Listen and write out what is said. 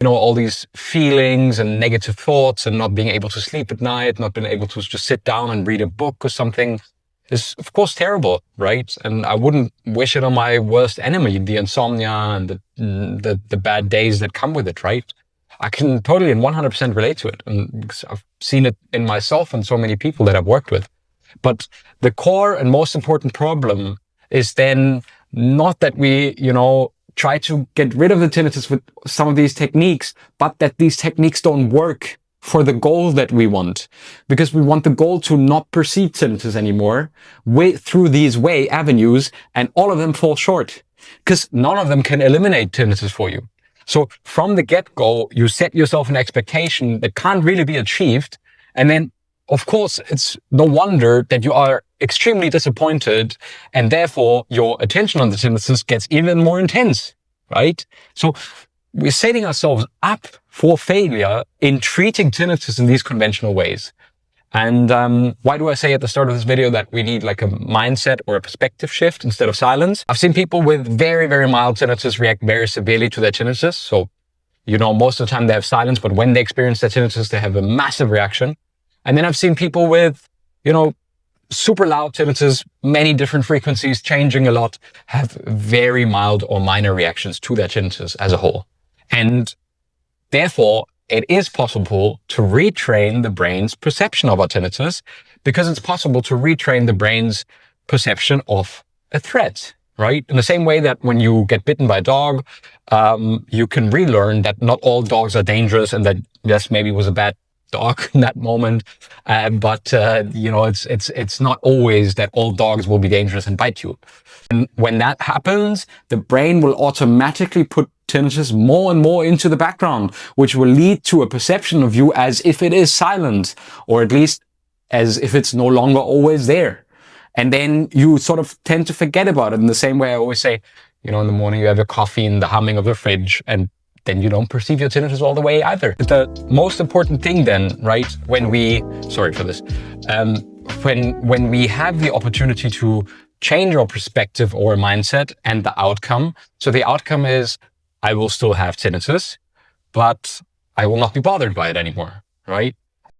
all these feelings and negative thoughts and not being able to sleep at night, not being able to just sit down and read a book or something is of course terrible, right? And I wouldn't wish it on my worst enemy, the insomnia and the bad days that come with it, right? I can totally and 100% relate to it. And I've seen it in myself and so many people that I've worked with. But the core and most important problem is then not that we, try to get rid of the tinnitus with some of these techniques, but that these techniques don't work for the goal that we want. Because we want the goal to not perceive tinnitus anymore through these avenues, and all of them fall short. Because none of them can eliminate tinnitus for you. So from the get-go, you set yourself an expectation that can't really be achieved. And then, of course, it's no wonder that you are extremely disappointed, and therefore your attention on the tinnitus gets even more intense, right? So we're setting ourselves up for failure in treating tinnitus in these conventional ways. And why do I say at the start of this video that we need like a mindset or a perspective shift instead of silence? I've seen people with very, very mild tinnitus react very severely to their tinnitus. So, most of the time they have silence, but when they experience their tinnitus, they have a massive reaction. And then I've seen people with, super loud tinnitus, many different frequencies, changing a lot, have very mild or minor reactions to their tinnitus as a whole. And therefore, it is possible to retrain the brain's perception of our tinnitus, because it's possible to retrain the brain's perception of a threat, right? In the same way that when you get bitten by a dog, you can relearn that not all dogs are dangerous and that, yes, maybe it was a bad dog in that moment. But it's not always that all dogs will be dangerous and bite you. And when that happens, the brain will automatically put tinnitus more and more into the background, which will lead to a perception of you as if it is silent, or at least as if it's no longer always there. And then you sort of tend to forget about it in the same way I always say, in the morning you have your coffee and the humming of the fridge, and then you don't perceive your tinnitus all the way either. The most important thing then, right, when we have the opportunity to change our perspective or mindset and the outcome. So the outcome is, I will still have tinnitus, but I will not be bothered by it anymore, right?